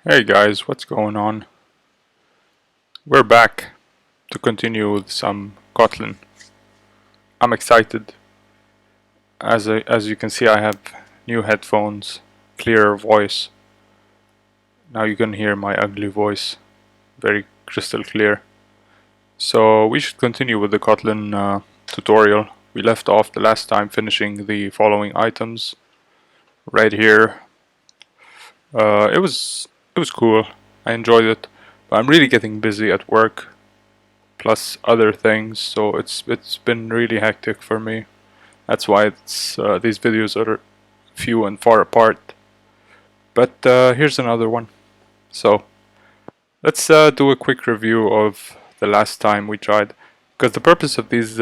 Hey guys, what's going on? We're back to continue with some Kotlin. I'm excited. As you can see, I have new headphones, clearer voice. Now you can hear my ugly voice, very crystal clear. So we should continue with the Kotlin tutorial. We left off the last time finishing the following items right here. It was cool. I enjoyed it, but I'm really getting busy at work, plus other things, so it's been really hectic for me. That's why these videos are few and far apart. But here's another one. So let's do a quick review of the last time we tried, because the purpose of these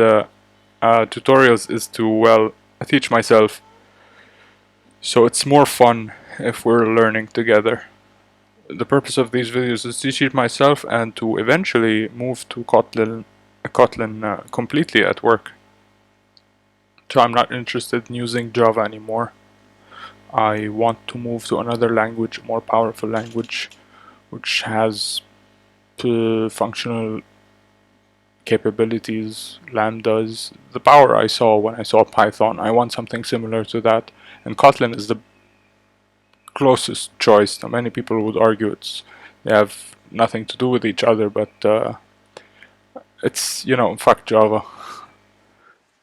tutorials is to, well, teach myself, so it's more fun if we're learning together. The purpose of these videos is to teach myself and to eventually move to Kotlin completely at work. So I'm not interested in using Java anymore. I want to move to another language, a more powerful language, which has functional capabilities, lambdas, the power I saw when I saw Python. I want something similar to that, and Kotlin is the closest choice. Now, many people would argue they have nothing to do with each other, but it's, fuck Java.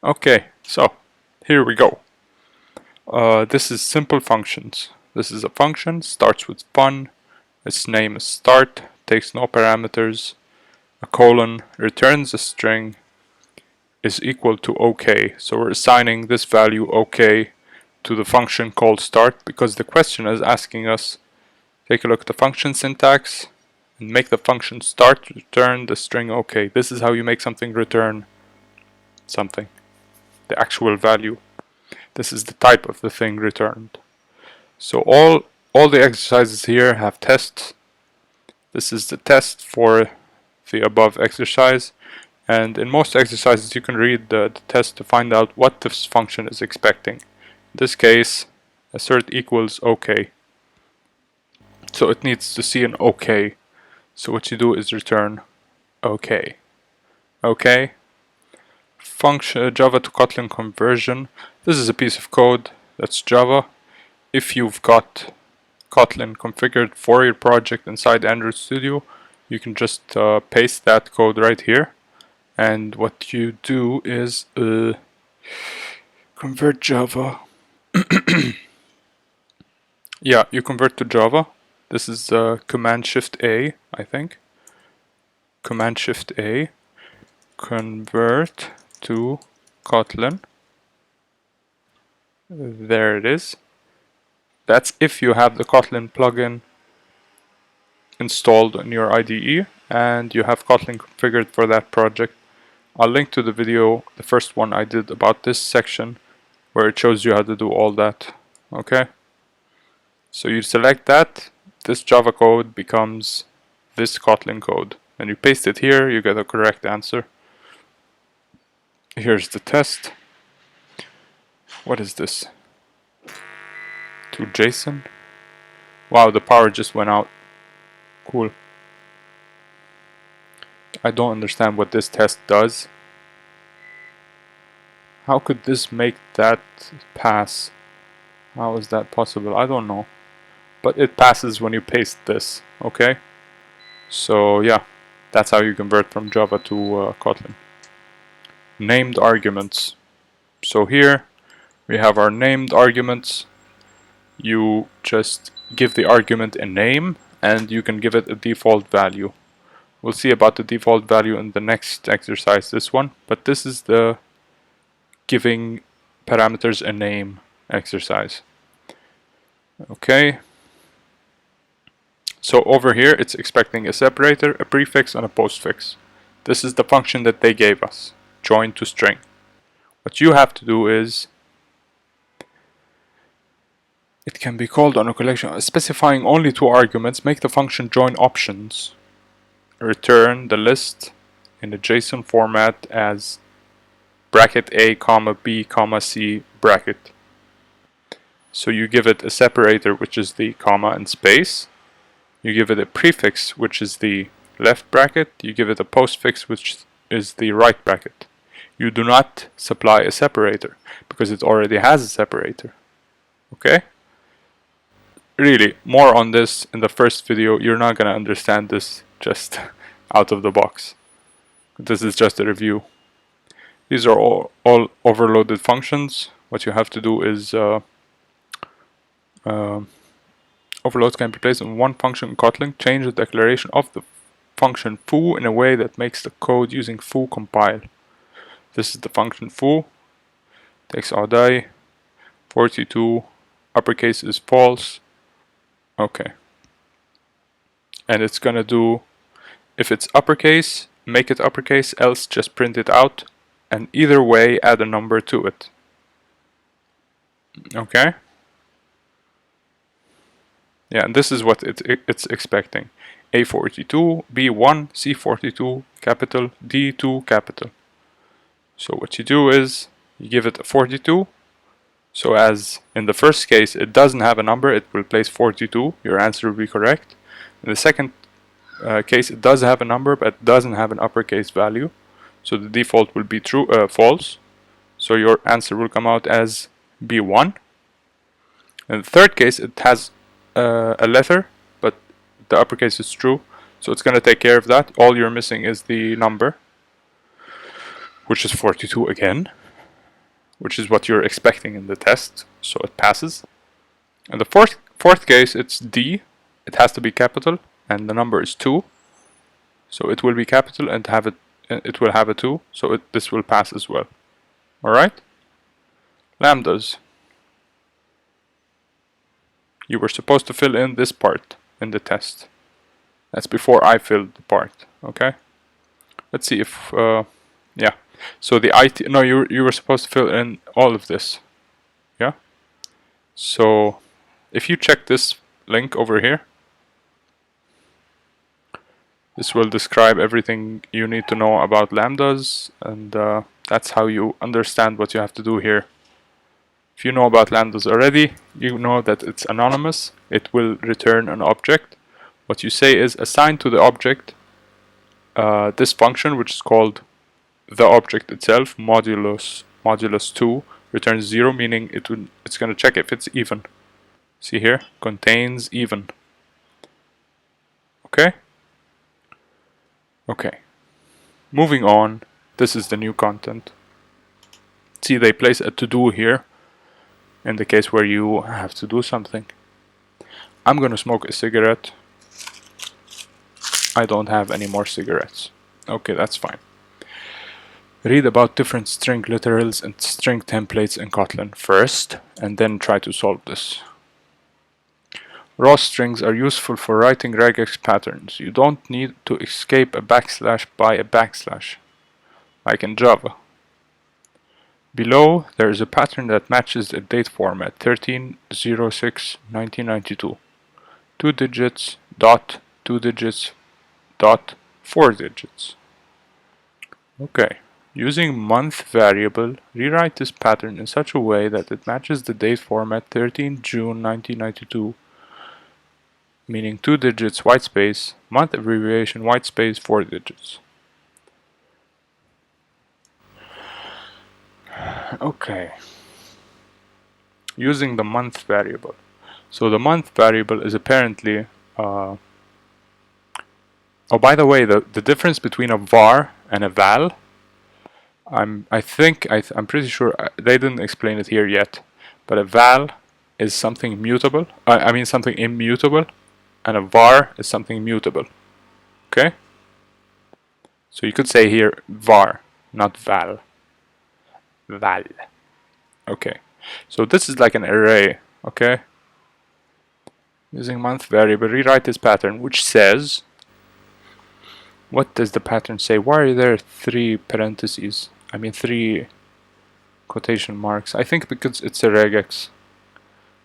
Okay, so here we go. This is simple functions. This is a function, starts with fun, its name is start, takes no parameters, a colon, returns a string, is equal to OK. So we're assigning this value OK to the function called start, because the question is asking us, take a look at the function syntax and make the function start, return the string OK. This is how you make something return something, the actual value. This is the type of the thing returned. So all the exercises here have tests. This is the test for the above exercise, and in most exercises you can read the test to find out what this function is expecting. In this case, assert equals OK. So it needs to see an OK. So what you do is return OK. OK. Function Java to Kotlin conversion. This is a piece of code that's Java. If you've got Kotlin configured for your project inside Android Studio, you can just paste that code right here. And what you do is convert Java. Yeah, you convert to Java. This is Command Shift A, I think. Command Shift A. Convert to Kotlin. There it is. That's if you have the Kotlin plugin installed on your IDE and you have Kotlin configured for that project. I'll link to the video, the first one I did about this section, where it shows you how to do all that. Okay? So you select that, this Java code becomes this Kotlin code. And you paste it here, you get a correct answer. Here's the test. What is this? To JSON? Wow, the power just went out. Cool. I don't understand what this test does. How could this make that pass? How is that possible? I don't know. But it passes when you paste this, okay? So yeah, that's how you convert from Java to Kotlin. Named arguments. So here we have our named arguments. You just give the argument a name and you can give it a default value. We'll see about the default value in the next exercise, this one, but this is the giving parameters a name exercise. Okay. So over here it's expecting a separator, a prefix, and a postfix. This is the function that they gave us, join to string. What you have to do is, it can be called on a collection, specifying only two arguments, make the function join options. Return the list in a JSON format as bracket A, comma B, comma C, bracket. So you give it a separator, which is the comma and space, You give it a prefix, which is the left bracket. You give it a postfix, which is the right bracket. You do not supply a separator because it already has a separator. Okay? Really, more on this in the first video. You're not gonna understand this just out of the box. This is just a review. These are all overloaded functions. What you have to do is overloads can be placed in one function in Kotlin. Change the declaration of the function foo in a way that makes the code using foo compile. This is the function foo. Takes Audai. 42. Uppercase is false. Okay. And it's gonna do, if it's uppercase, make it uppercase, else just print it out. And either way, add a number to it. Okay? Yeah, and this is what it's expecting. A42, B1, C42, capital, D2, capital. So what you do is, you give it a 42. So as in the first case, it doesn't have a number, it will place 42. Your answer will be correct. In the second case, it does have a number, but it doesn't have an uppercase value. So the default will be true, false. So your answer will come out as B1. In the third case, it has a letter, but the uppercase is true. So it's going to take care of that. All you're missing is the number, which is 42 again, which is what you're expecting in the test. So it passes. In the fourth case, it's D. It has to be capital, and the number is 2. So it will be capital and it will have a 2. So this will pass as well. Alright? Lambdas. You were supposed to fill in this part in the test. That's before I filled the part. Okay? Let's see if yeah. So the IT, no, you were supposed to fill in all of this. Yeah? So if you check this link over here, this will describe everything you need to know about lambdas, and that's how you understand what you have to do here. If you know about lambdas already, you know that it's anonymous. It will return an object. What you say is assign to the object this function, which is called the object itself, modulus 2, returns 0, meaning it's going to check if it's even. See here, contains even. Okay? Okay. Moving on, this is the new content. See, they place a to-do here in the case where you have to do something. I'm gonna smoke a cigarette. I don't have any more cigarettes. Okay, that's fine. Read about different string literals and string templates in Kotlin first, and then try to solve this. Raw strings are useful for writing regex patterns. You don't need to escape a backslash by a backslash, like in Java. Below, there is a pattern that matches the date format 13/06/1992. 2 digits, dot, 2 digits, dot, 4 digits. Okay. Using month variable, rewrite this pattern in such a way that it matches the date format 13 June 1992, meaning 2 digits white space, month abbreviation white space 4 digits. Okay. Using the month variable. So the month variable is apparently oh, by the way, the difference between a var and a val, I'm pretty sure they didn't explain it here yet, but a val is something mutable. I mean something immutable, and a var is something mutable. Okay? So you could say here var, not val. Val. Okay. So this is like an array. Okay? Using month variable, rewrite this pattern, which says, what does the pattern say? Why are there 3 parentheses? I mean 3 quotation marks. I think because it's a regex.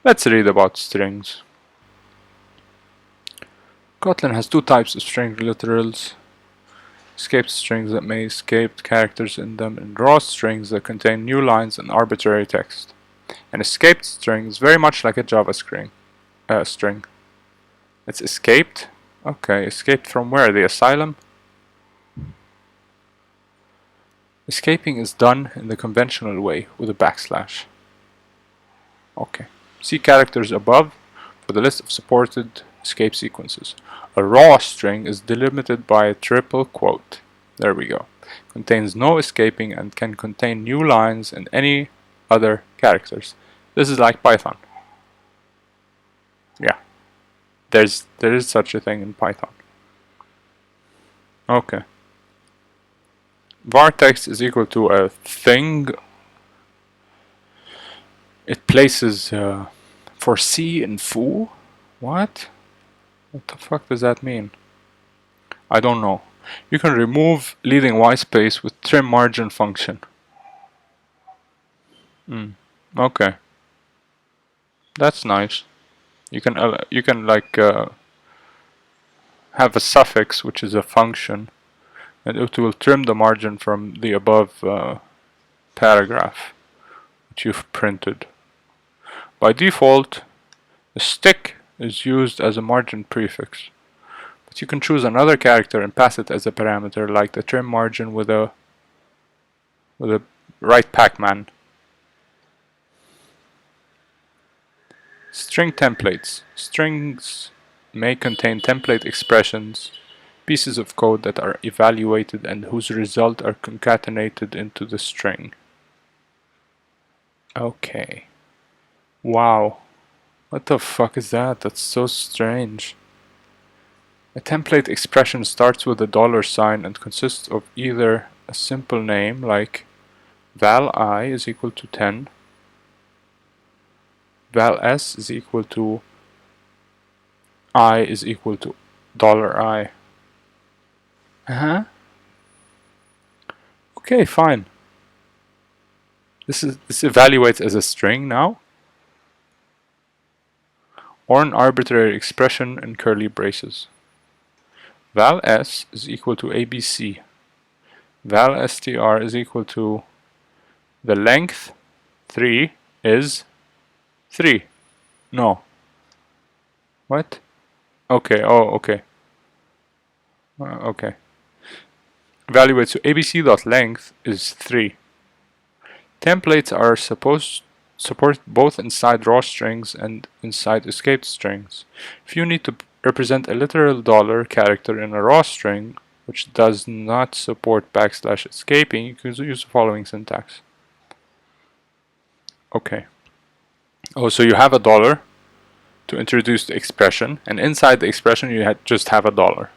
Let's read about strings. Kotlin has 2 types of string literals. Escaped strings that may escape characters in them, and raw strings that contain new lines and arbitrary text. An escaped string is very much like a Java string. It's escaped. Okay, escaped from where? The asylum? Escaping is done in the conventional way with a backslash. Okay. See characters above for the list of supported escape sequences. A raw string is delimited by a triple quote. There we go. Contains no escaping and can contain new lines and any other characters. This is like Python. Yeah. There is such a thing in Python. Okay. var text is equal to a thing. It places for C in foo. What? What the fuck does that mean? I don't know. You can remove leading whitespace with trim margin function. Okay. That's nice. You can like have a suffix which is a function, and it will trim the margin from the above paragraph which you've printed. By default, a stick is used as a margin prefix, but you can choose another character and pass it as a parameter, like the trim margin with a right Pac-Man. String templates. Strings may contain template expressions, pieces of code that are evaluated and whose result are concatenated into the string. Okay. Wow. What the fuck is that? That's so strange. A template expression starts with a $sign and consists of either a simple name like val I is equal to 10, val s is equal to I is equal to $I. Okay, fine. This evaluates as a string now, or an arbitrary expression in curly braces. Val s is equal to ABC. Val str is equal to the length 3 is 3. No. What? Okay, oh, okay. Okay. Evaluate, so abc.length is 3. Templates are support both inside raw strings and inside escaped strings. If you need to represent a literal $character in a raw string, which does not support backslash escaping, you can use the following syntax. Okay. Oh, so you have a $, to introduce the expression, and inside the expression you just have a $.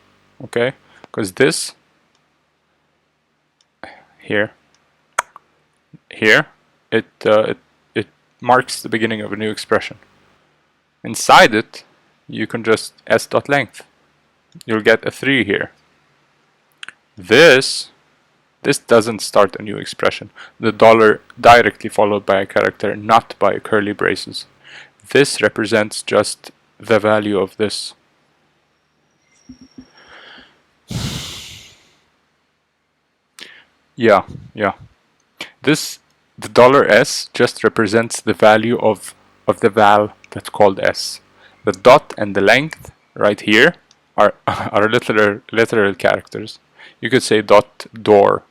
Okay, because this here it marks the beginning of a new expression. Inside it you can just s.length. You'll get a 3 here. This doesn't start a new expression. The $, directly followed by a character, not by curly braces. This represents just the value of this. Yeah. The $s just represents the value of the val that's called s. The dot and the length right here are literal characters. You could say dot door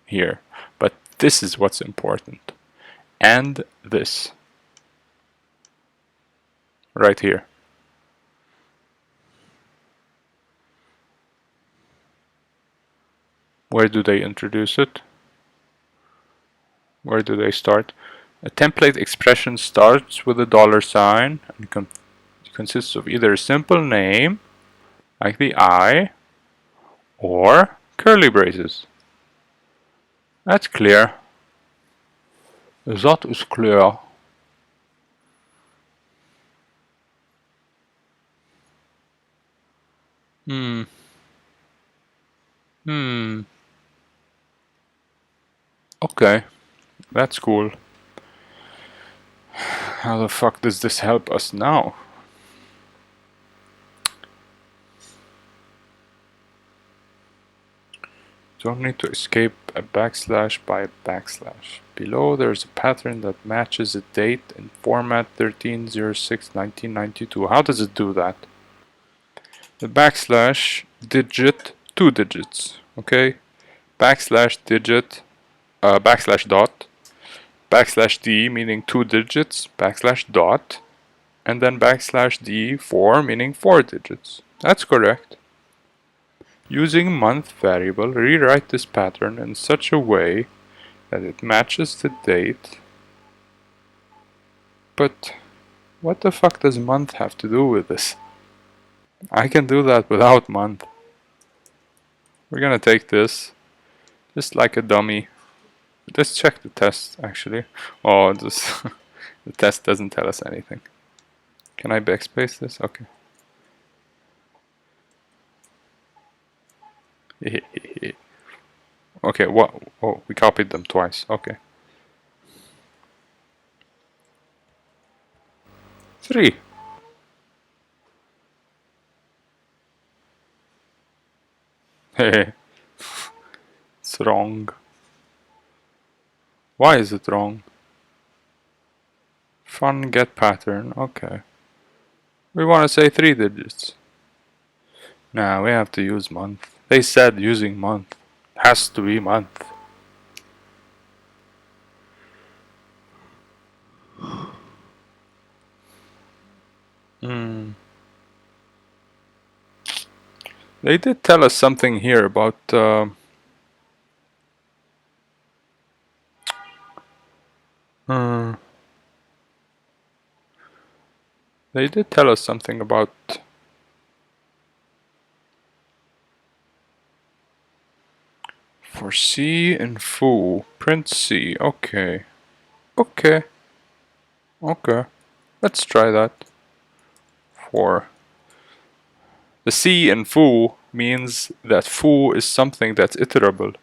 here, but this is what's important. And this right here. Where do they introduce it? Where do they start? A template expression starts with a $sign and consists of either a simple name, like the I, or curly braces. That's clear. That is clear. Okay, that's cool. How the fuck does this help us now? Don't need to escape a backslash by a backslash. Below there's a pattern that matches a date in format 13/06/1992. How does it do that? the backslash digit, 2 digits, okay? Backslash digit, backslash dot, backslash d meaning 2 digits, backslash dot, and then backslash d4 meaning 4 digits. That's correct. Using month variable, rewrite this pattern in such a way that it matches the date. But what the fuck does month have to do with this? I can do that without month. We're gonna take this, just like a dummy. Let's check the test, actually. Oh, this the test doesn't tell us anything. Can I backspace this? Okay. Okay, what? Oh, we copied them twice. Okay. 3. Hey, it's wrong. Why is it wrong? Fun get pattern. Okay. We want to say 3 digits. Nah, we have to use month. They said using month. Has to be month. They did tell us something here about they did tell us something about for C and foo. Print C. Okay. Okay. Okay. Let's try that. For the C in foo means that foo is something that's iterable.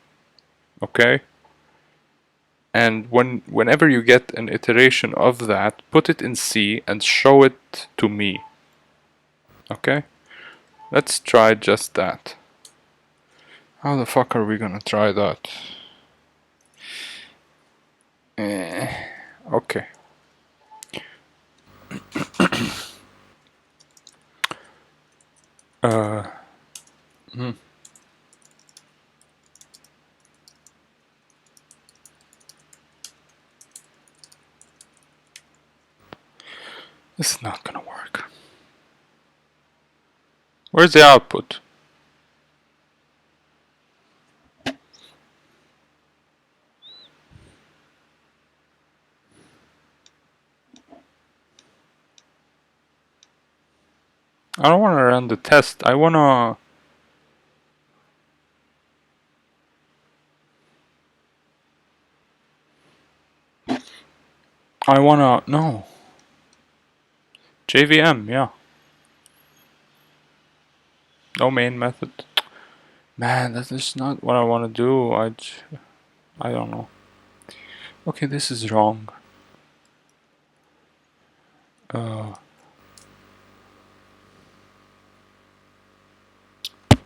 Okay? And whenever you get an iteration of that, put it in C and show it to me. Okay? Let's try just that. How the fuck are we gonna try that? Okay. This is not gonna work. Where's the output? I don't wanna run the test. I wanna... No. JVM, yeah. No main method. Man, that is not what I wanna do. I don't know. Okay, this is wrong.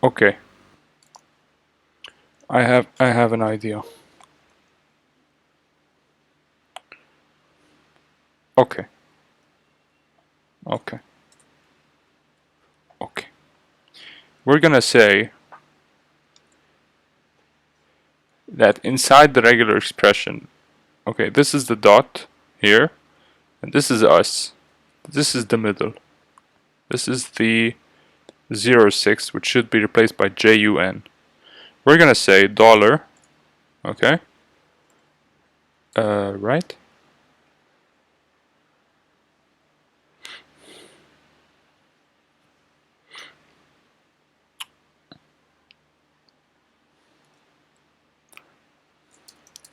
Okay. I have an idea. Okay. Okay. Okay. We're gonna say that inside the regular expression, okay, this is the dot here, and this is us. This is the middle. This is the 06, which should be replaced by JUN. We're gonna say dollar, okay? Right?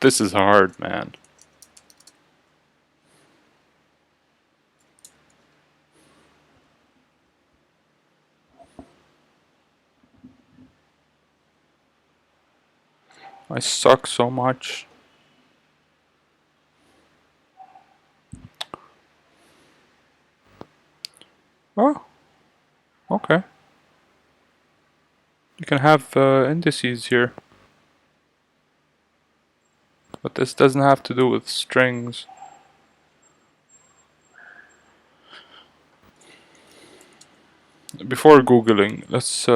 This is hard, man. I suck so much. Oh, okay. You can have indices here. But this doesn't have to do with strings. before Googling, let's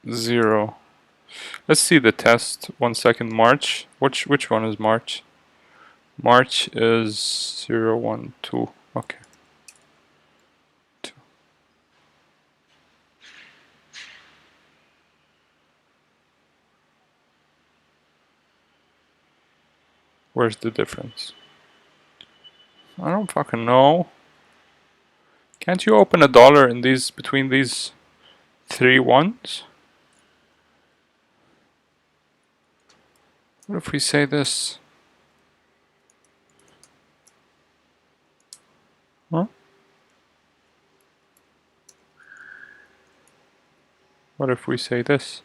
0. Let's see the test. 1 second. March. Which one is March? March is 0, 1, 2. Okay. 2. Where's the difference? I don't fucking know. Can't you open $1 in these between these 3 ones? What if we say this? Huh? What if we say this?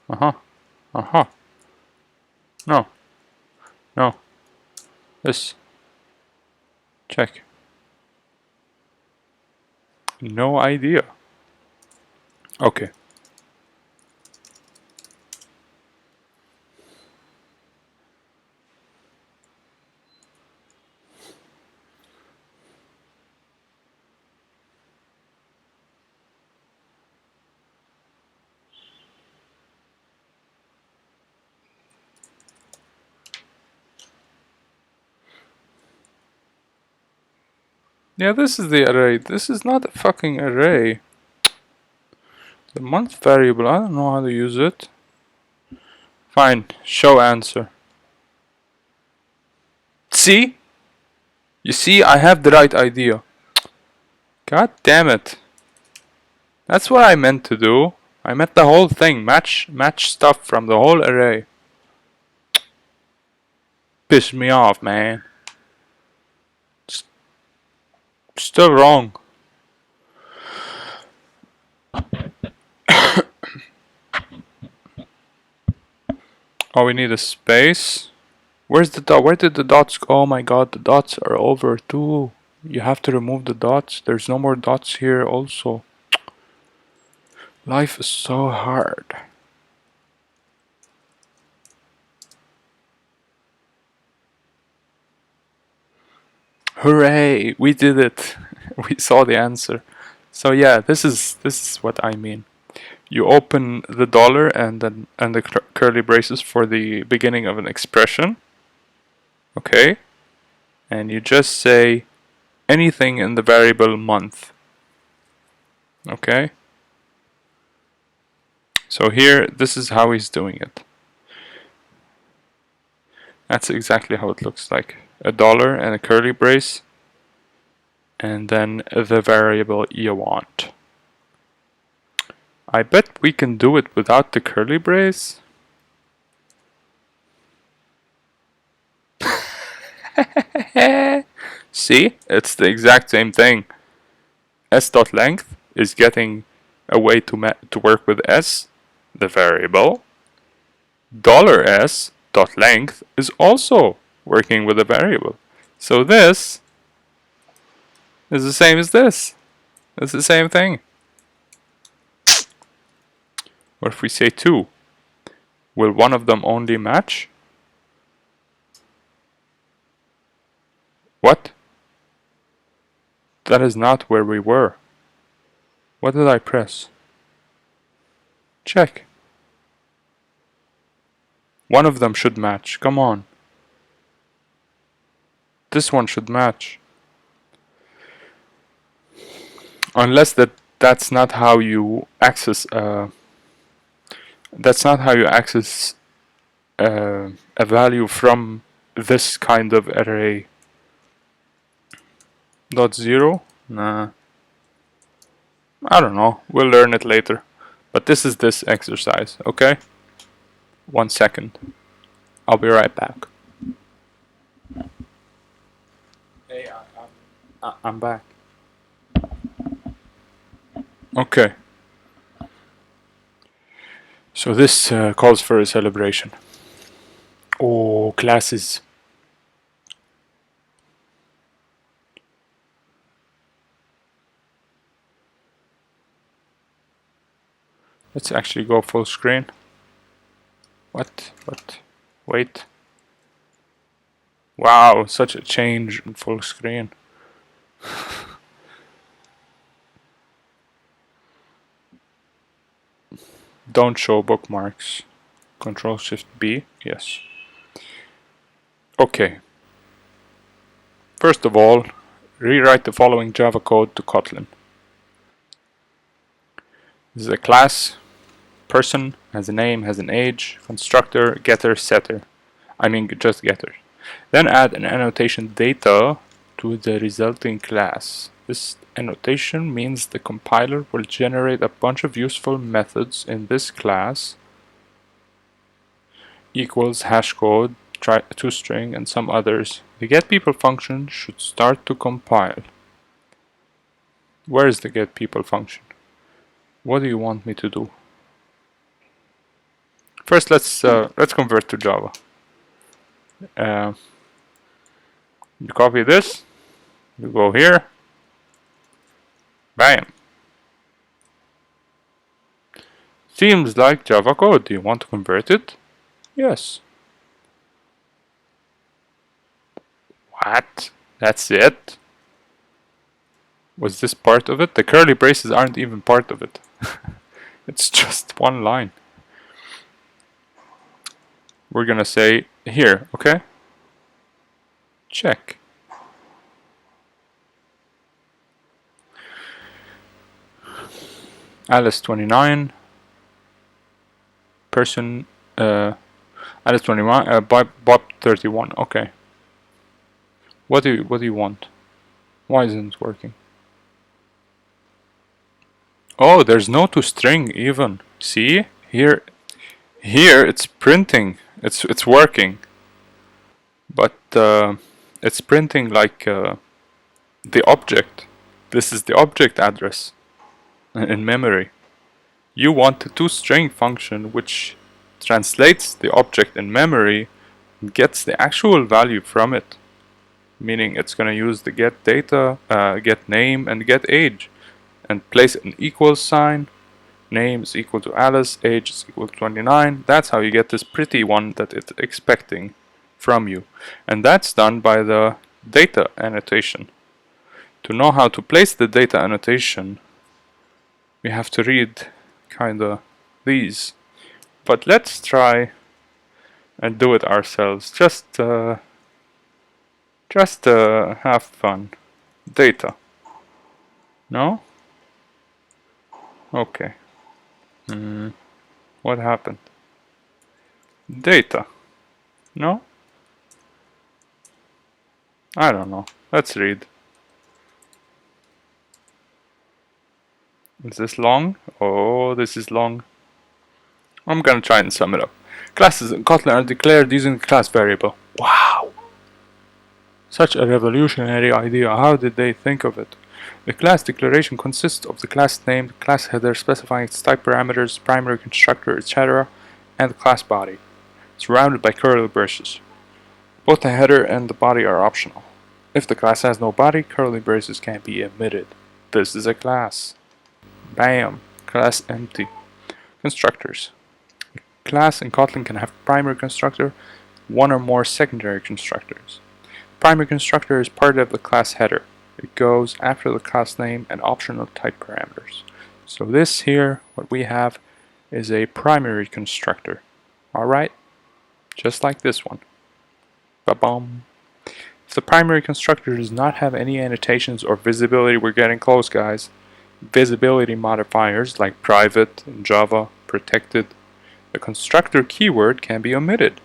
Uh-huh. Uh-huh. No. No. This. Check. No idea. Okay. Yeah, this is the array. This is not a fucking array. The month variable, I don't know how to use it. Fine, show answer. See? You see, I have the right idea. God damn it. That's what I meant to do. I meant the whole thing. Match stuff from the whole array. Piss me off, man. Still wrong. Oh, we need a space. Where's the dot? Where did the dots go? Oh my god, the dots are over too. You have to remove the dots. There's no more dots here also. Life is so hard. Hooray! We did it. We saw the answer. So yeah, this is what I mean. You open the $, and the curly braces for the beginning of an expression. Okay? And you just say anything in the variable month. Okay? So here, this is how he's doing it. That's exactly how it looks like. $, and a curly brace, and then the variable you want. I bet we can do it without the curly brace. See? It's the exact same thing. S.length is getting a way to work with S, the variable. $s.length is also working with a variable. So this is the same as this. It's the same thing. What if we say 2? Will one of them only match? What? That is not where we were. What did I press? Check. One of them should match. Come on. This one should match. Unless that's not how you access that's not how you access a value from this kind of array. .0? Nah. I don't know. We'll learn it later. But this is this exercise, okay? 1 second. I'll be right back. Hey, I'm back. Okay. So this calls for a celebration. Oh, classes. Let's actually go full screen. What? Wait. Wow, such a change in full screen. Don't show bookmarks. Control Shift B, yes. Okay. First of all, rewrite the following Java code to Kotlin. This is a class, person, has a name, has an age, constructor, getter, setter. I mean just getter. Then add an annotation data to the resulting class. This annotation means the compiler will generate a bunch of useful methods in this class equals hashcode, toString, and some others. The getPeople function should start to compile. Where is the getPeople function? What do you want me to do? First, let's convert to Java. You copy this. You go here. Bam. Seems like Java code. Do you want to convert it? Yes. What? That's it? Was this part of it? The curly braces aren't even part of it. It's just one line. We're gonna say here, okay? Check. Alice 29. Person Alice 21, Bob 31. Okay. What do you want? Why isn't it working? Oh, there's no toString even. See? Here it's printing. It's working. But it's printing like the object. This is the object address in memory. You want the toString function which translates the object in memory and gets the actual value from it. Meaning it's gonna use the get data, get name, and get age, and place an equals sign. Name is equal to Alice, age is equal to 29. That's how you get this pretty one that it's expecting from you. And that's done by the data annotation. To know how to place the data annotation, we have to read kinda these. But let's try and do it ourselves. Just have fun. Data. No? Okay. What happened? Data. No? I don't know. Let's read. Is this long? Oh, this is long. I'm gonna try and sum it up. Classes in Kotlin are declared using the class variable. Wow! Such a revolutionary idea. How did they think of it? The class declaration consists of the class name, class header specifying its type parameters, primary constructor, etc., and the class body, surrounded by curly braces. Both the header and the body are optional. If the class has no body, curly braces can be omitted. This is a class. Bam! Class empty. Constructors. A class in Kotlin can have primary constructor, one or more secondary constructors. Primary constructor is part of the class header. It goes after the class name and optional type parameters. So this here, what we have, is a primary constructor. Alright? Just like this one. Ba-bum. If the primary constructor does not have any annotations or visibility, we're getting close, guys. Visibility modifiers like private in Java, protected. The constructor keyword can be omitted.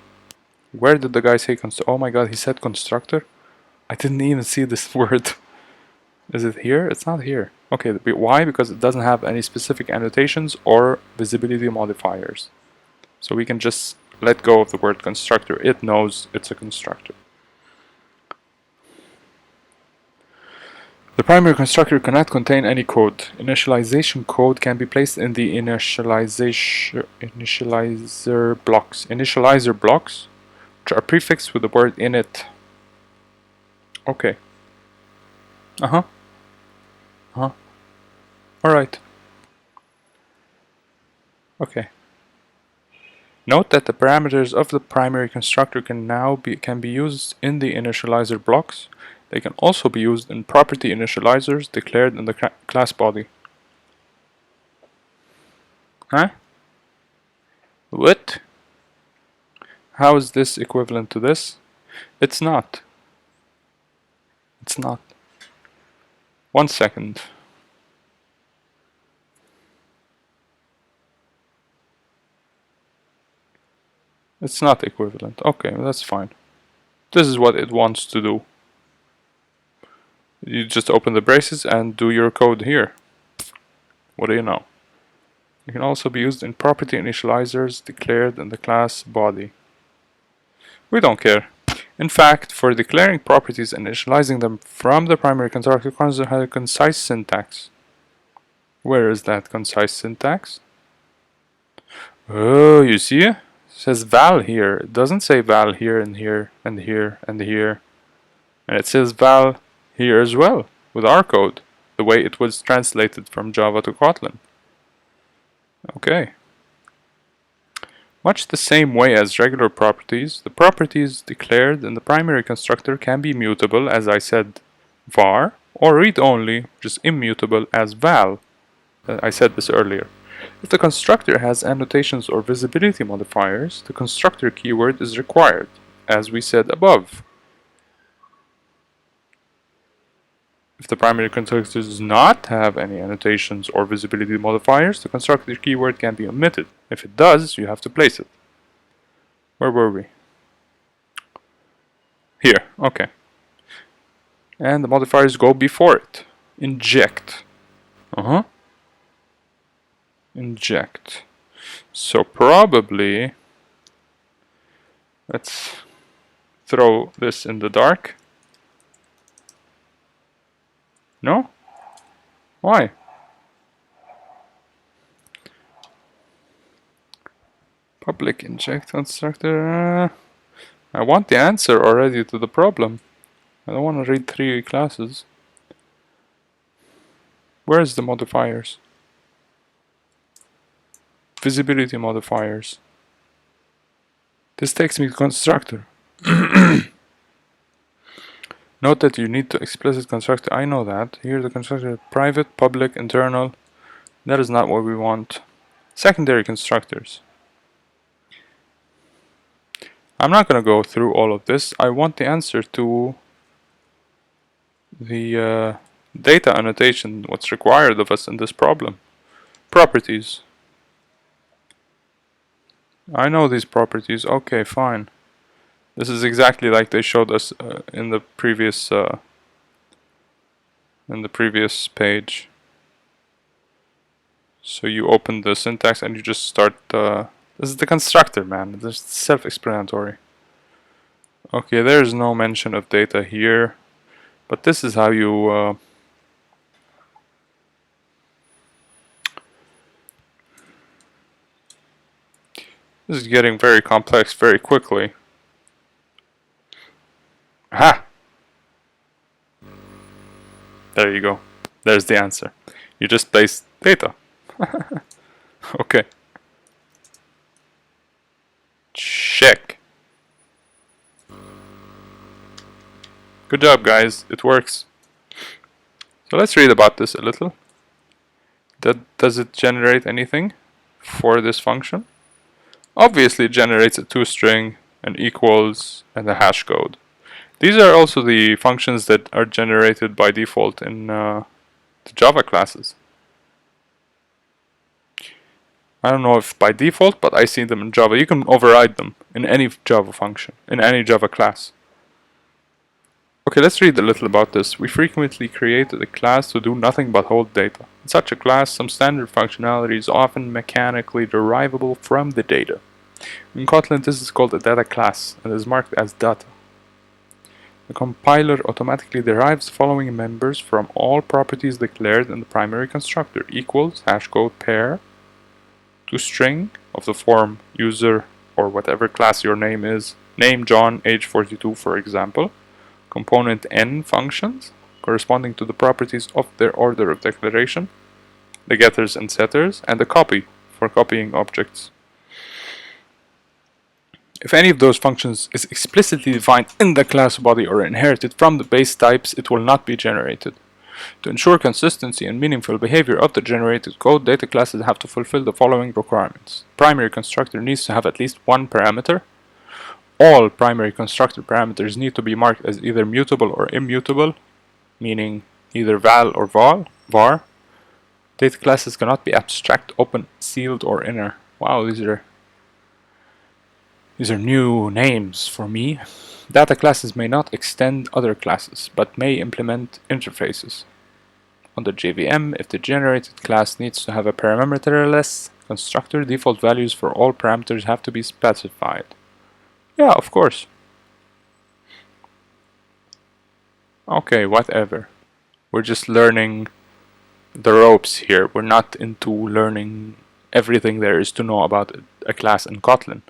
Where did the guy say oh my god, he said constructor? I didn't even see this word. Is it here? It's not here. Okay, why? Because it doesn't have any specific annotations or visibility modifiers. So we can just let go of the word constructor. It knows it's a constructor. The primary constructor cannot contain any code. Initialization code can be placed in the initializer blocks, which are prefixed with the word init. Okay. Alright. Okay. Note that the parameters of the primary constructor can be used in the initializer blocks. They can also be used in property initializers declared in the class body. Huh? What? How is this equivalent to this? It's not. It's not. 1 second. It's not equivalent. Okay, that's fine. This is what it wants to do. You just open the braces and do your code here. What do you know? It can also be used in property initializers declared in the class body. We don't care. In fact, for declaring properties and initializing them from the primary constructor, Kotlin has a concise syntax. Where is that concise syntax? Oh, you see? It says val here. It doesn't say val here and here and here and here. And it says val here as well, with our code, the way it was translated from Java to Kotlin. Okay. Much the same way as regular properties, the properties declared in the primary constructor can be mutable, as I said, var, or read-only, which is immutable, as val. I said this earlier. If the constructor has annotations or visibility modifiers, the constructor keyword is required, as we said above. If the primary constructor does not have any annotations or visibility modifiers, the constructor keyword can be omitted. If it does, you have to place it. Where were we? Here, okay. And the modifiers go before it. Inject. Inject. So probably, let's throw this in the dark. No? Why? Public inject constructor. I want the answer already to the problem. I don't want to read 3 classes. Where's the modifiers? Visibility modifiers. This takes me to constructor. Note that you need to explicit constructor. I know that. Here the constructor private, public, internal. That is not what we want. Secondary constructors. I'm not going to go through all of this. I want the answer to the data annotation, what's required of us in this problem. Properties. I know these properties. Okay, fine. This is exactly like they showed us in the previous page. So you open the syntax and you just start. This is the constructor, man. This is self-explanatory. Okay, there's no mention of data here, but this is how you. This is getting very complex very quickly. Aha! There you go. There's the answer. You just place data. Okay. Check. Good job, guys. It works. So let's read about this a little. Does it generate anything for this function? Obviously, it generates a toString, an equals, and a hash code. These are also the functions that are generated by default in the Java classes. I don't know if by default, but I see them in Java. You can override them in any Java function, in any Java class. Okay, let's read a little about this. We frequently create a class to do nothing but hold data. In such a class, some standard functionality is often mechanically derivable from the data. In Kotlin, this is called a data class and is marked as data. The compiler automatically derives the following members from all properties declared in the primary constructor: equals, hashcode, pair, toString of the form user or whatever class your name is, name John, age 42 for example, component n functions corresponding to the properties of their order of declaration, the getters and setters, and the copy for copying objects. If any of those functions is explicitly defined in the class body or inherited from the base types, it will not be generated. To ensure consistency and meaningful behavior of the generated code, data classes have to fulfill the following requirements. Primary constructor needs to have at least one parameter. All primary constructor parameters need to be marked as either mutable or immutable, meaning either val or var. Data classes cannot be abstract, open, sealed, or inner. Wow, these are new names for me. Data classes may not extend other classes, but may implement interfaces. On the JVM, if the generated class needs to have a parameterless constructor, default values for all parameters have to be specified. Yeah, of course. Okay, whatever. We're just learning the ropes here. We're not into learning everything there is to know about a class in Kotlin.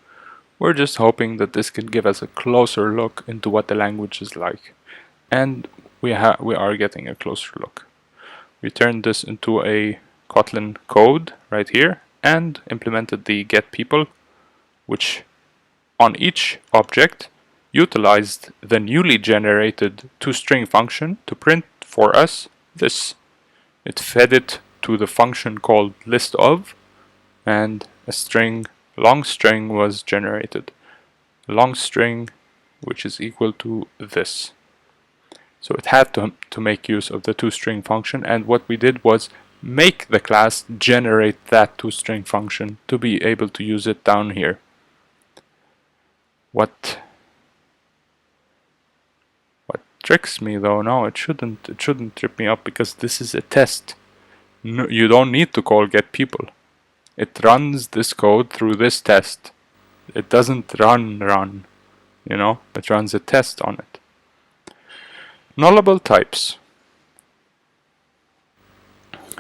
We're just hoping that this can give us a closer look into what the language is like. And we are getting a closer look. We turned this into a Kotlin code right here and implemented the getPeople, which on each object utilized the newly generated toString function to print for us this. It fed it to the function called listOf, and a long string was generated. Long string, which is equal to this. So it had to make use of the toString function, and what we did was make the class generate that toString function to be able to use it down here. What tricks me though? No, it shouldn't trip me up, because this is a test. No, you don't need to call getPeople. It runs this code through this test. It doesn't run, you know, it runs a test on it. Nullable types.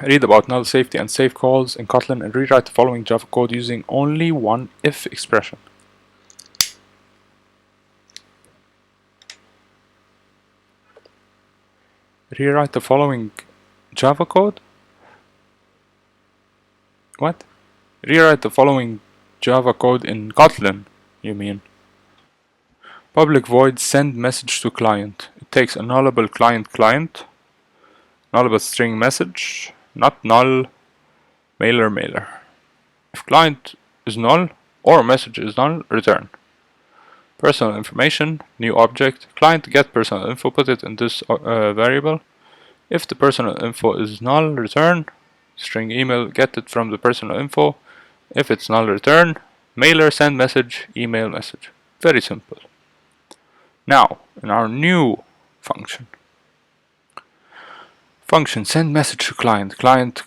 Read about null safety and safe calls in Kotlin and rewrite the following Java code using only one if expression. Rewrite the following Java code? What? Rewrite the following Java code in Kotlin, you mean? Public void send message to client. It takes a nullable client, nullable string message, not null, mailer. If client is null or message is null, return. Personal information, new object, client get personal info, put it in this variable. If the personal info is null, return. String email, get it from the personal info. If it's null, return. Mailer, send message, email message. Very simple. Now, in our new function. Function send message to client. Client.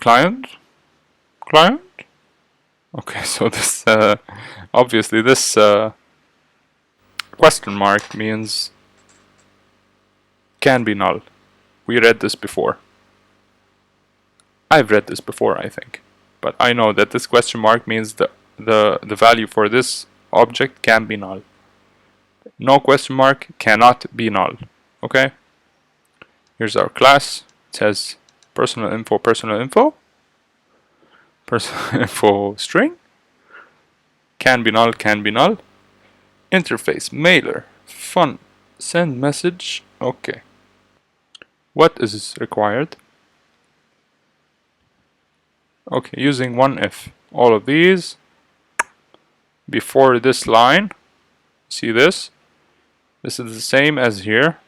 Okay, so this obviously this question mark means can be null. We read this before. I've read this before, I think, but I know that this question mark means the value for this object can be null. No question mark cannot be null. Okay. Here's our class. It says personal info, personal info string. Can be null, can be null. Interface, mailer, fun, send message. Okay. What is required? Okay, using one if. All of these before this line. See this? This is the same as here.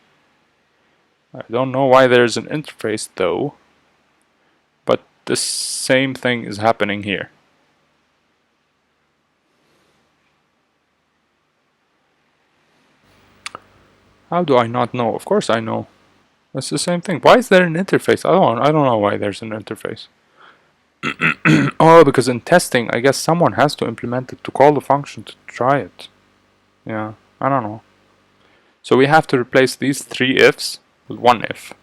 I don't know why there's an interface though, but this same thing is happening here. How do I not know? Of course I know. It's the same thing. Why is there an interface? I don't know why there's an interface. Oh, because in testing, I guess someone has to implement it to call the function to try it. Yeah, I don't know. So we have to replace these three ifs with one if.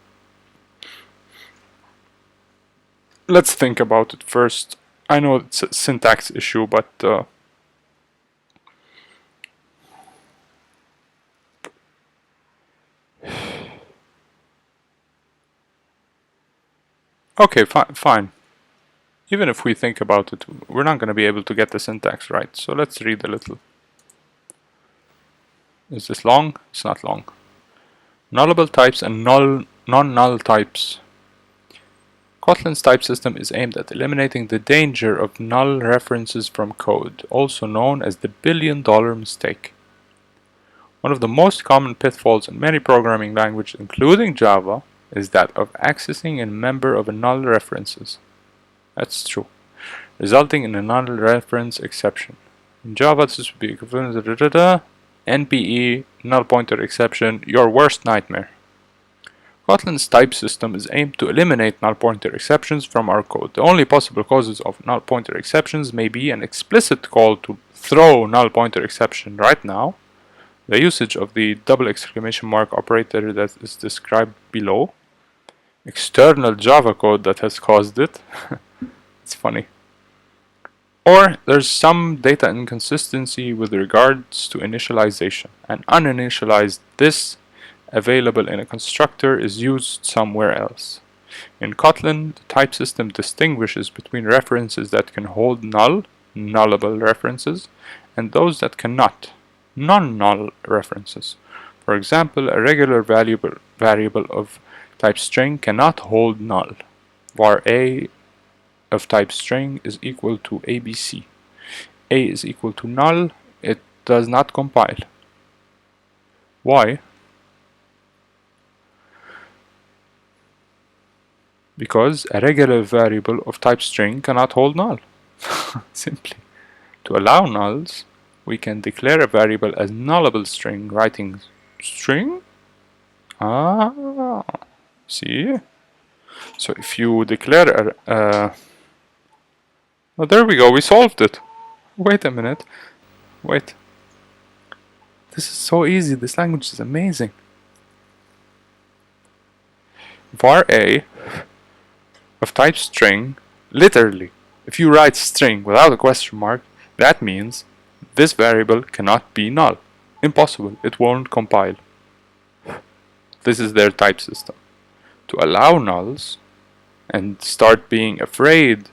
Let's think about it first. I know it's a syntax issue, but okay, fine. Even if we think about it, we're not going to be able to get the syntax right. So let's read a little. Is this long? It's not long. Nullable types and non-null types. Kotlin's type system is aimed at eliminating the danger of null references from code, also known as the billion-dollar mistake. One of the most common pitfalls in many programming languages, including Java, is that of accessing a member of a null references. That's true, resulting in a null reference exception. In Java, this would be equivalent to NPE, NullPointer exception, your worst nightmare. Kotlin's type system is aimed to eliminate null-pointer exceptions from our code. The only possible causes of null-pointer exceptions may be an explicit call to throw null-pointer exception right now, the usage of the double exclamation mark operator that is described below, external Java code that has caused it, it's funny, or there's some data inconsistency with regards to initialization. An uninitialized this available in a constructor is used somewhere else. In Kotlin, the type system distinguishes between references that can hold null, nullable references, and those that cannot, non-null references. For example, a regular variable of type string cannot hold null. Var a of type string is equal to abc. A is equal to null, it does not compile. Why? Because a regular variable of type string cannot hold null. Simply. To allow nulls, we can declare a variable as nullable string, writing string. See? So if you declare oh, there we go, we solved it. Wait a minute. Wait. This is so easy, this language is amazing. Var a of type string, literally, if you write string without a question mark, that means this variable cannot be null. Impossible, it won't compile. This is their type system. To allow nulls and start being afraid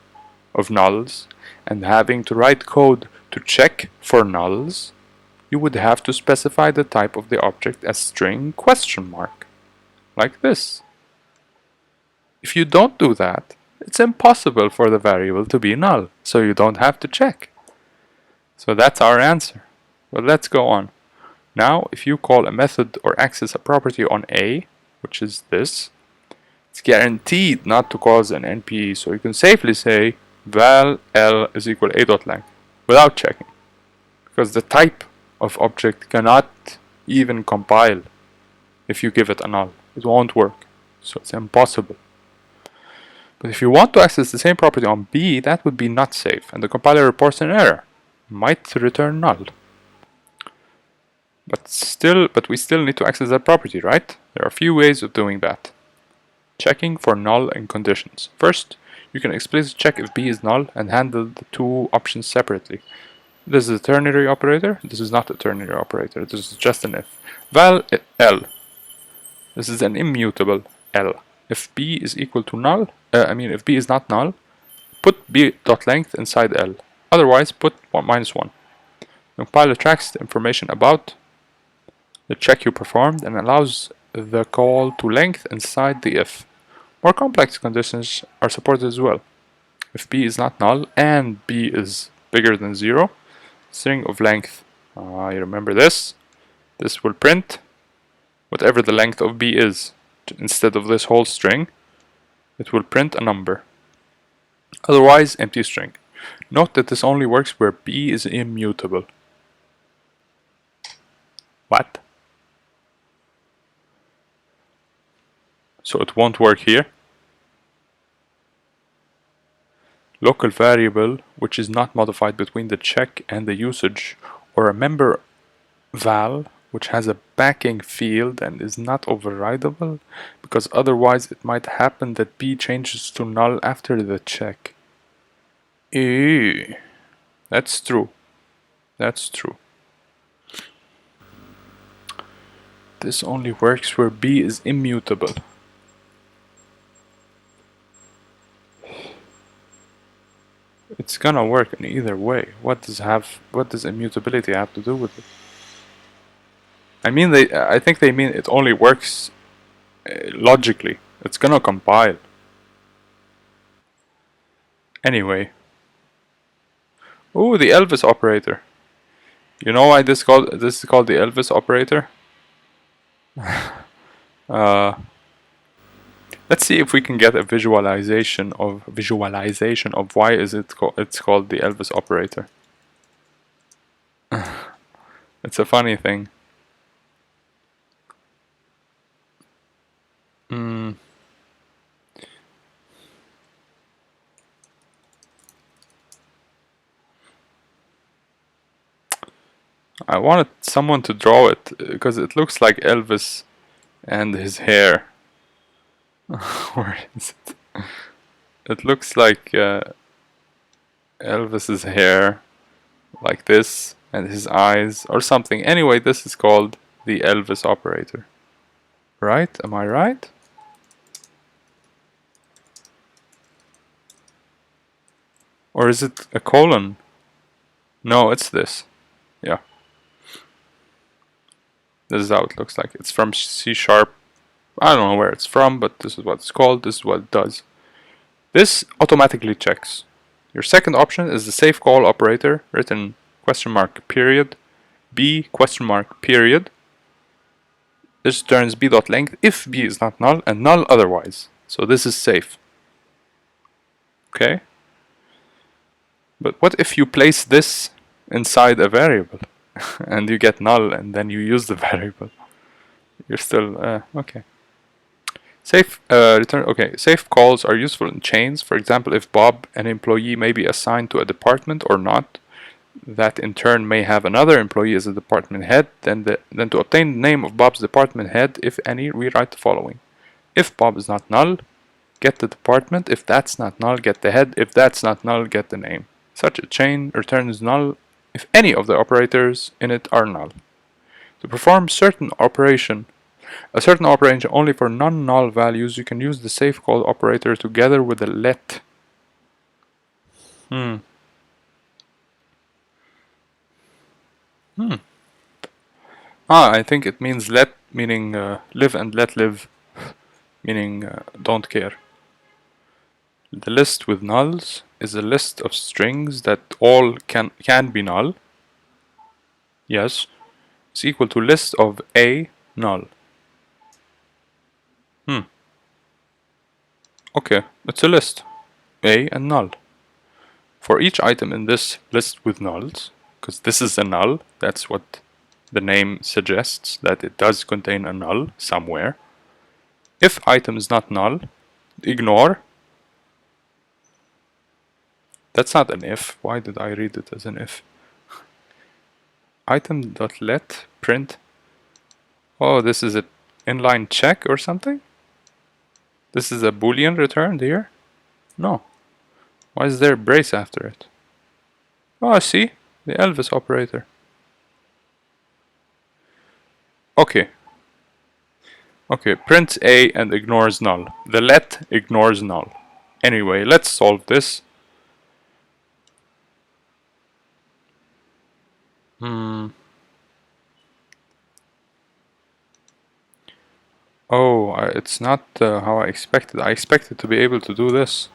of nulls and having to write code to check for nulls, you would have to specify the type of the object as string question mark, like this. If you don't do that, it's impossible for the variable to be null, so you don't have to check. So that's our answer. But let's go on. Now, if you call a method or access a property on A, which is this, it's guaranteed not to cause an NPE, so you can safely say val L is equal to a.length without checking, because the type of object cannot even compile if you give it a null. It won't work, so it's impossible. But if you want to access the same property on B, that would be not safe, and the compiler reports an error. It might return null. But we still need to access that property, right? There are a few ways of doing that. Checking for null and conditions. First, you can explicitly check if B is null and handle the two options separately. This is a ternary operator. This is not a ternary operator. This is just an if. Val L. This is an immutable L. If B is equal to null, if B is not null, put B.length inside L. Otherwise, put -1. The compiler tracks the information about the check you performed and allows the call to length inside the if. More complex conditions are supported as well. If B is not null and B is bigger than 0, string of length, you remember this? This will print whatever the length of B is. Instead of this whole string, it will print a number. Otherwise, empty string. Note that this only works where B is immutable. What? So it won't work here. Local variable, which is not modified between the check and the usage, or a member val, which has a backing field and is not overridable, because otherwise it might happen that B changes to null after the check. Ew. That's true. That's true. This only works where B is immutable. It's gonna work in either way. What does immutability have to do with it? I think they mean it only works logically. It's gonna compile. Anyway. Ooh, the Elvis operator. You know why this is called the Elvis operator? Let's see if we can get a visualization of why is it's called the Elvis operator. It's a funny thing. I wanted someone to draw it because it looks like Elvis and his hair. Where is it? It looks like Elvis's hair, like this, and his eyes, or something. Anyway, this is called the Elvis operator. Right? Am I right? Or is it a colon? No, it's this. Yeah. This is how it looks like. It's from C#. I don't know where it's from, but this is what it's called. This is what it does. This automatically checks. Your second option is the safe call operator, written $period, b $period. This returns b.length if b is not null and null otherwise. So this is safe. Okay? But what if you place this inside a variable and you get null and then you use the variable? You're still okay. Safe return. Okay, safe calls are useful in chains. For example, if Bob, an employee, may be assigned to a department or not, that in turn may have another employee as a department head. Then to obtain the name of Bob's department head, if any, rewrite the following: if Bob is not null, get the department. If that's not null, get the head. If that's not null, get the name. Such a chain returns null if any of the operators in it are null. To perform a certain operation only for non-null values, you can use the safe call operator together with the let. I think it means let, meaning live, and let live, meaning don't care. The list with nulls is a list of strings that all can be null. Yes, it's equal to list of a null. Okay, it's a list, a and null. For each item in this list with nulls, because this is a null, that's what the name suggests, that it does contain a null somewhere. If item is not null, ignore. That's not an if. Why did I read it as an if? Item.let print. Oh, this is an inline check or something? This is a boolean returned here? No. Why is there a brace after it? Oh, I see. The Elvis operator. Okay. Okay, prints A and ignores null. The let ignores null. Anyway, let's solve this. Oh, it's not how I expected. I expected to be able to do this.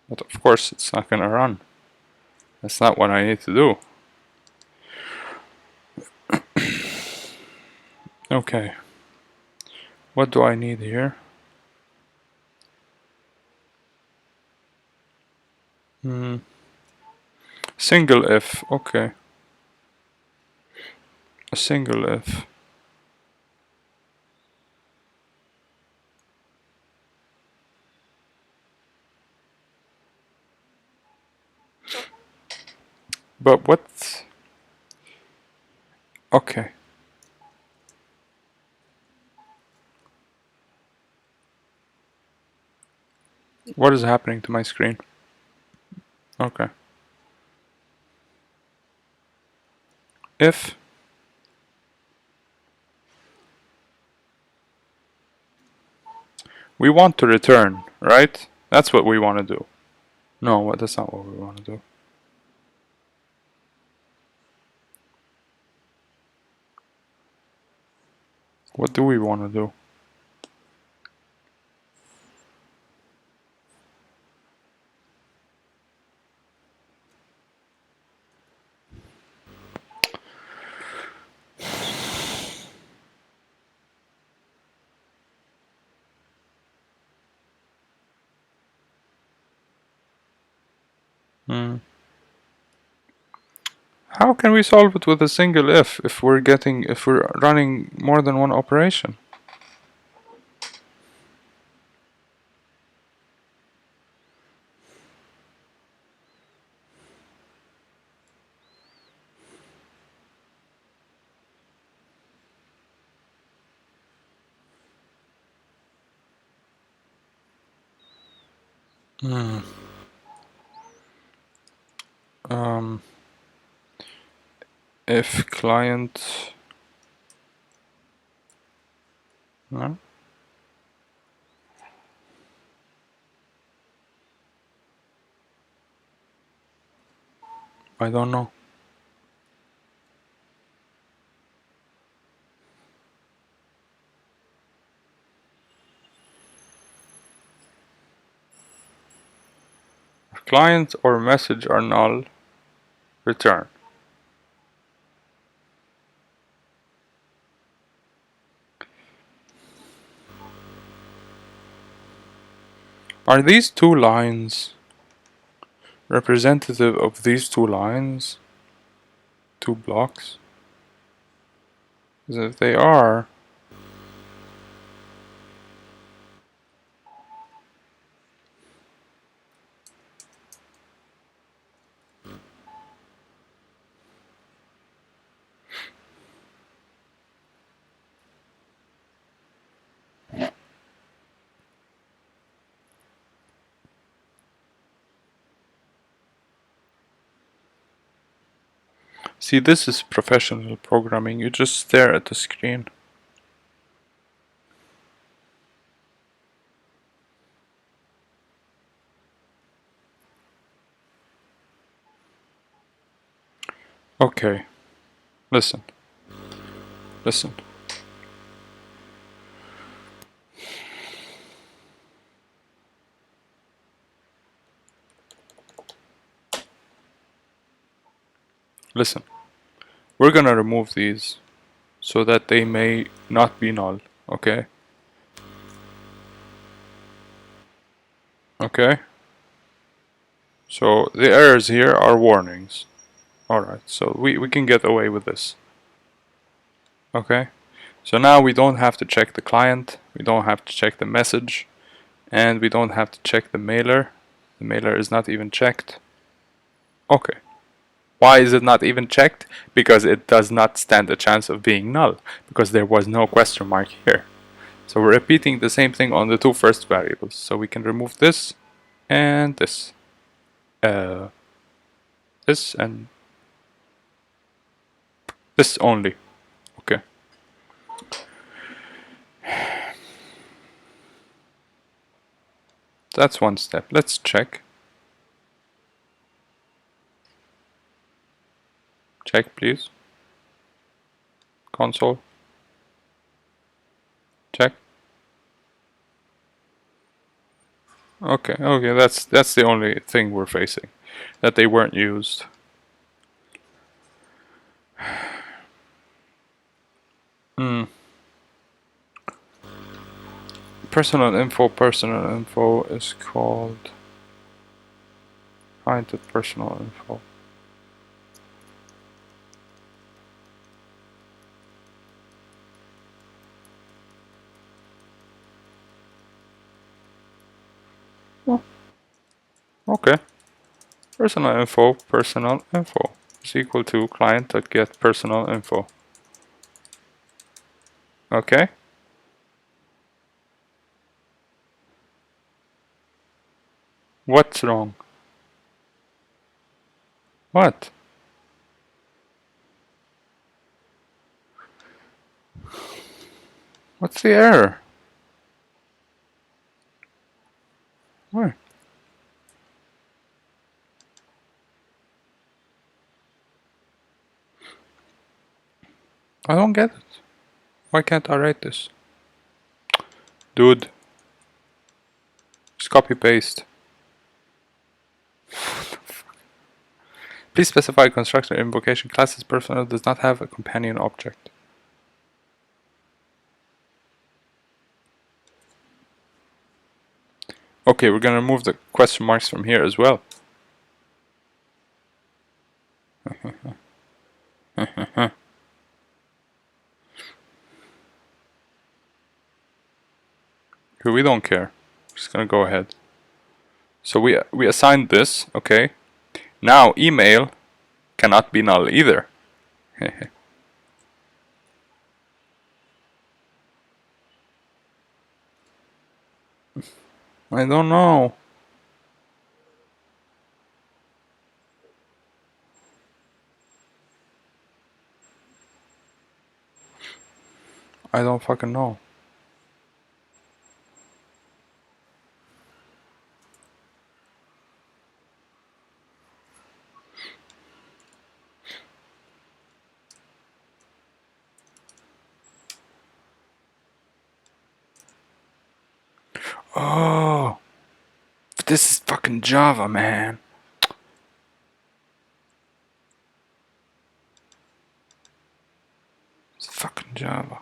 But of course it's not gonna run. That's not what I need to do. Okay. What do I need here? Single if, okay. A single if. But what? Okay. What is happening to my screen? Okay. If we want to return, right? That's what we want to do. No, that's not what we want to do. What do we want to do? Hmm. How can we solve it with a single if we're running more than one operation? Hmm. Um, if client, no, I don't know. If client or message are null, return. Are these two lines representative of these two lines? Two blocks? Because if they are, see, this is professional programming. You just stare at the screen. Okay, listen, listen. Listen, we're gonna remove these so that they may not be null, okay? Okay? So the errors here are warnings. Alright, so we can get away with this. Okay? So now we don't have to check the client, we don't have to check the message, and we don't have to check the mailer. The mailer is not even checked. Okay. Why is it not even checked? Because it does not stand a chance of being null, because there was no question mark here. So we're repeating the same thing on the two first variables. So we can remove this and this. This and this only. Okay. That's one step. Let's check. Check, please. Console. Check. Okay, okay, that's the only thing we're facing. That they weren't used. Personal info is called find the personal info. Oh, okay. Personal info is equal to client.get personal info. Okay. What's wrong? What? What's the error? Where? I don't get it. Why can't I write this? Dude. Just copy paste. Please specify constructor invocation classes personal does not have a companion object. Okay, we're gonna remove the question marks from here as well. Okay, we don't care. Just gonna go ahead. So we assigned this, okay. Now email cannot be null either. I don't know. I don't fucking know. Oh, this is fucking Java, man. It's fucking Java.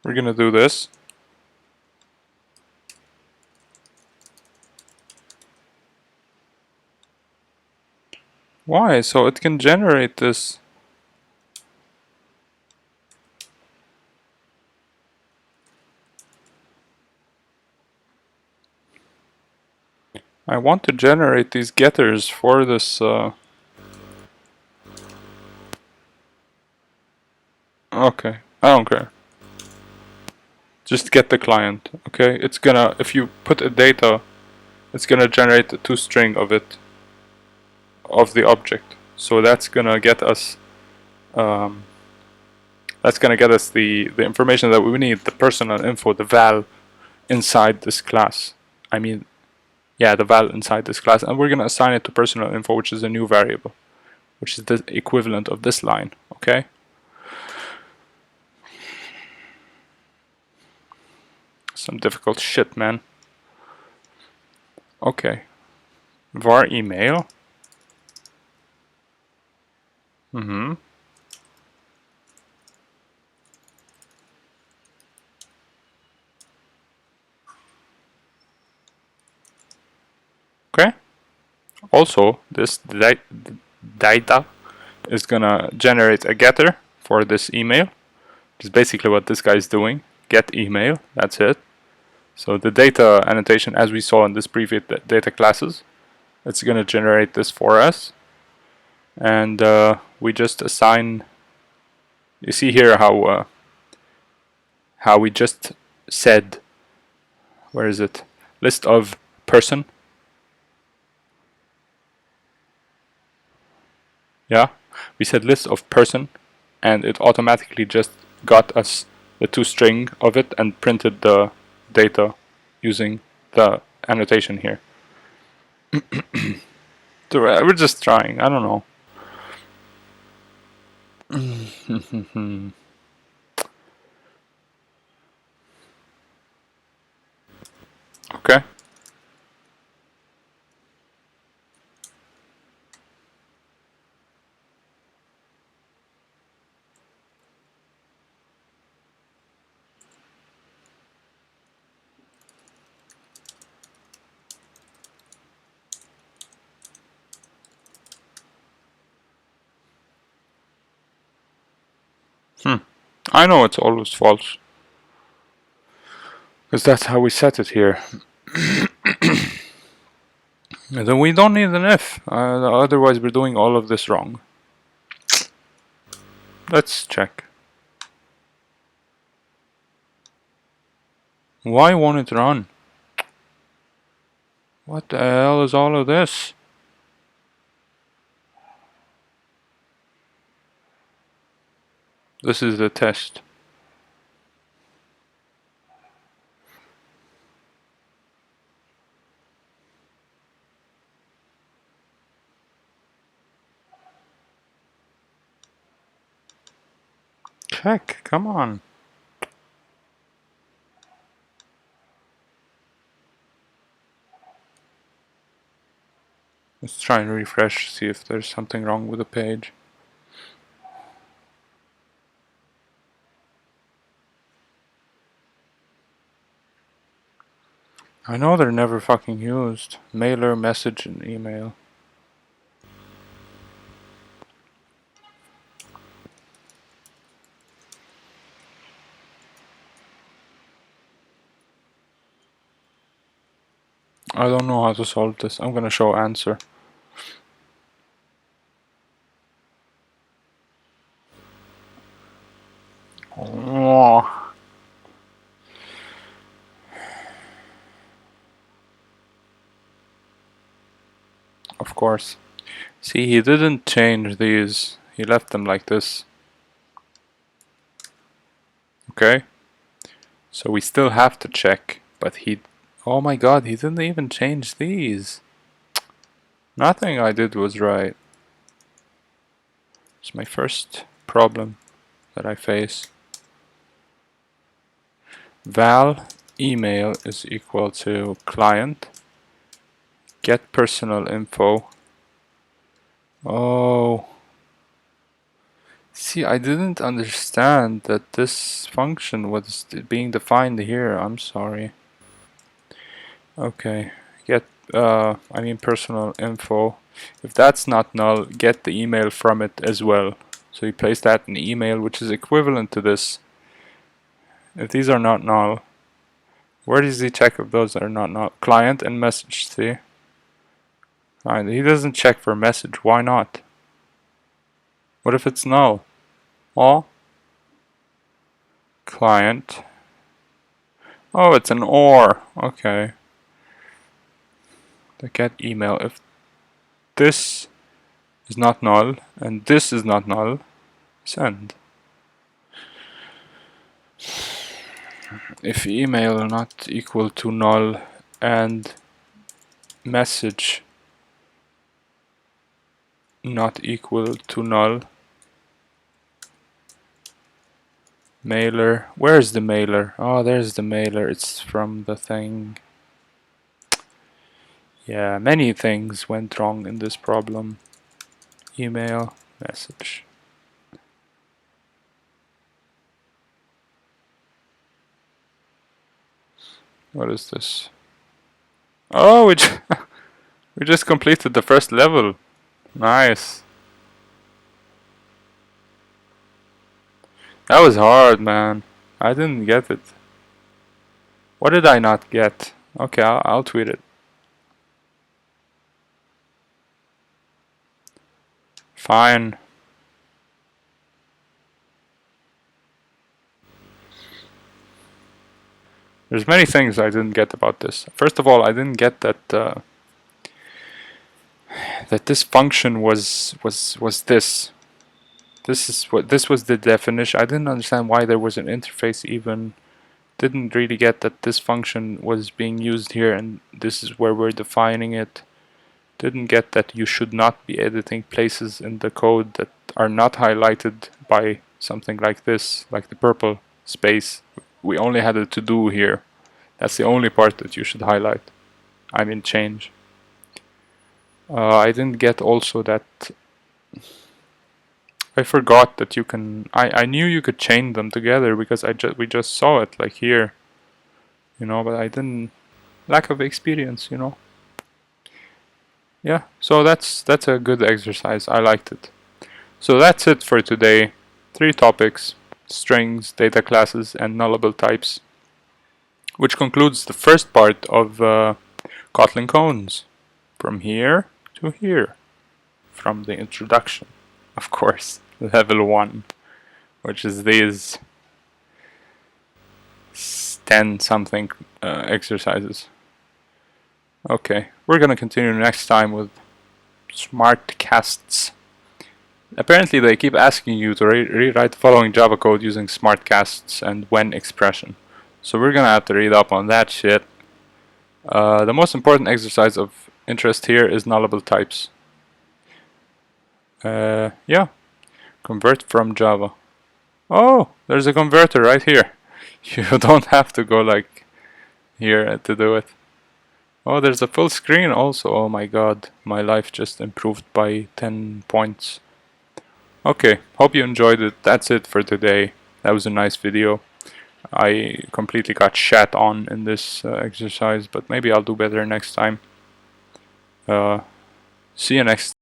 We're gonna do this. Why? So it can generate this. I want to generate these getters for this. Okay, I don't care. Just get the client. Okay, it's gonna, if you put a data, it's gonna generate a toString of it, of the object. So that's gonna get us. That's gonna get us the information that we need, the personal info, the val inside this class. I mean, yeah, the val inside this class, and we're gonna assign it to personal info, which is a new variable, which is the equivalent of this line. Okay. Some difficult shit, man. Okay. Var email. Okay. Also, this data is gonna generate a getter for this email. Which is basically what this guy is doing. Get email. That's it. So the data annotation, as we saw in this previous data classes, it's gonna generate this for us, and we just assign. You see here how we just said, where is it? List of person. Yeah, we said list of person, and it automatically just got us the toString of it and printed the data using the annotation here. We're just trying. I don't know. Okay. I know it's always false, because that's how we set it here. And then we don't need an if, otherwise we're doing all of this wrong. Let's check. Why won't it run? What the hell is all of this? This is the test. Check, come on. Let's try and refresh, see if there's something wrong with the page. I know they're never fucking used. Mailer, message, and email. I don't know how to solve this. I'm gonna show answer. Oh. Of course. See, he didn't change these. He left them like this. Okay? So we still have to check, but he... Oh my god, he didn't even change these. Nothing I did was right. It's my first problem that I face. Val email is equal to client get personal info. Oh. See, I didn't understand that this function was being defined here. I'm sorry. Okay, get I mean personal info. If that's not null, get the email from it as well. So you place that in the email, which is equivalent to this. If these are not null, where does he check if those are not null? Client and message, see? Alright, he doesn't check for message. Why not? What if it's null? Oh? Client. Oh, it's an OR. Okay. The get email. If this is not null and this is not null, send. If email not equal to null and message not equal to null, mailer, where's the mailer? Oh, there's the mailer, it's from the thing. Yeah, many things went wrong in this problem. Email, message. What is this? Oh, we just completed the first level. Nice. That was hard, man. I didn't get it. What did I not get? Okay, I'll tweet it. Fine. There's many things I didn't get about this. First of all, I didn't get that that this function was this. This was the definition. I didn't understand why there was an interface even. Didn't really get that this function was being used here and this is where we're defining it. Didn't get that you should not be editing places in the code that are not highlighted by something like this, like the purple space. We only had a to do here. That's the only part that you should highlight. I mean change. I didn't get also that I forgot that you can. I knew you could chain them together because we just saw it like here, you know. But I didn't. Lack of experience, you know. Yeah. So that's a good exercise. I liked it. So that's it for today. 3 topics: strings, data classes, and nullable types, which concludes the first part of Kotlin cones, from here to here, from the introduction. Of course, level 1, which is these 10 something exercises. Okay, we're gonna continue next time with smart casts. Apparently they keep asking you to rewrite the following Java code using smart casts and when expression. So we're gonna have to read up on that shit. The most important exercise of interest here is nullable types. Yeah. Convert from Java. Oh, there's a converter right here. You don't have to go like here to do it. Oh, there's a full screen also. Oh my god, my life just improved by 10 points. Okay, hope you enjoyed it. That's it for today. That was a nice video. I completely got shat on in this exercise, but maybe I'll do better next time. See you next